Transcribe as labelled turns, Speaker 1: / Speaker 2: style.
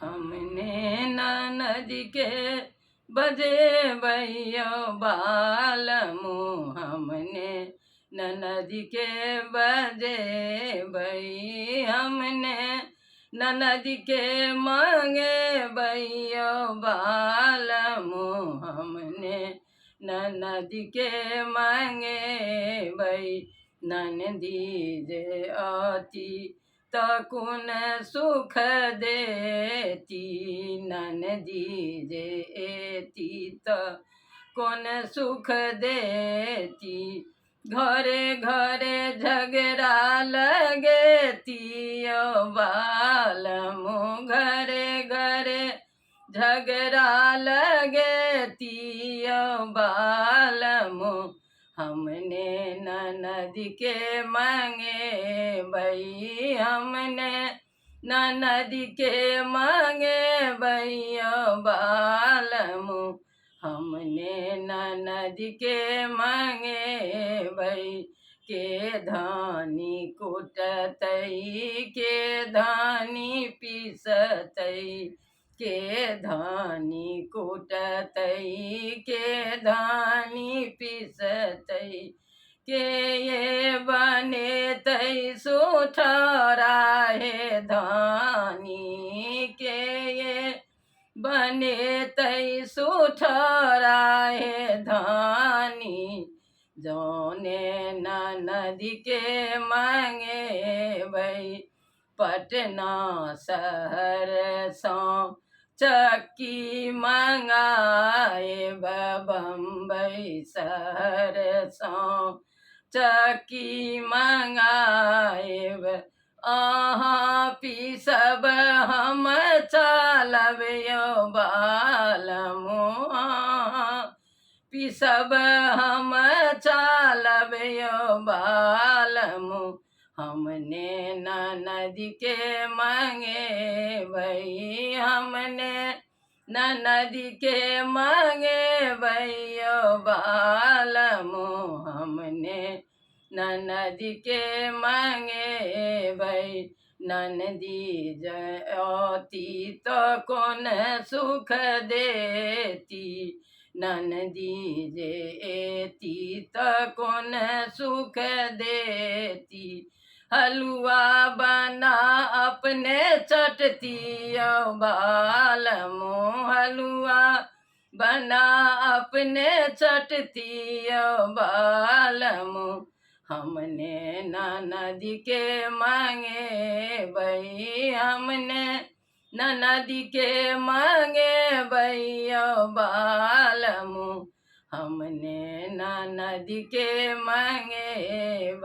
Speaker 1: हमने ननद के बजे भैया बालमु, हमने ननद के बजे भई, हमने ननद के मांगे भैया बालमु, हमने ननद के मांगे भई। ननदी जे आती तकुन सुख देती, ननदी जे एती तकुन सुख देती। घरे घरे झगड़ा लगेती बालमु, घरे घरे झगड़ा लगेती बालमु, हमने ननद के मांगे भई, हमने ननद के मांगे भैया बालमु, हमने ननद के मांगे भई। के धानी कुटतई, के धानी पीसतई, के धानी कुटतई, के धानी पीसतई। के ये बने तई सुठरा है धानी, के ये बने तई सुठरा है धानी। जौने ननद के मांगे भई, पटना शहर सो चक्की मंगाए, बम्बई शहर सो चक्की मंगाए। आहाँ पीसब हम चलबयो बालमु, पीसब हम चलबयो बालमु, हमने ननद के मांगे भई, हमने ननद के मांगे भैया बालमु, हमने ननद के मांगे भई। ननदी जती तो कौन सुख देती, ननदी जे एती तो कौन सुख देती। हलुआ बना अपने चटती बालमु, हलुआ बना अपने चटती बालमु, हमने ननद के मांगे भई, हमने ननद के मांगे भैया बालमु, हमने ननद के मांगे भई।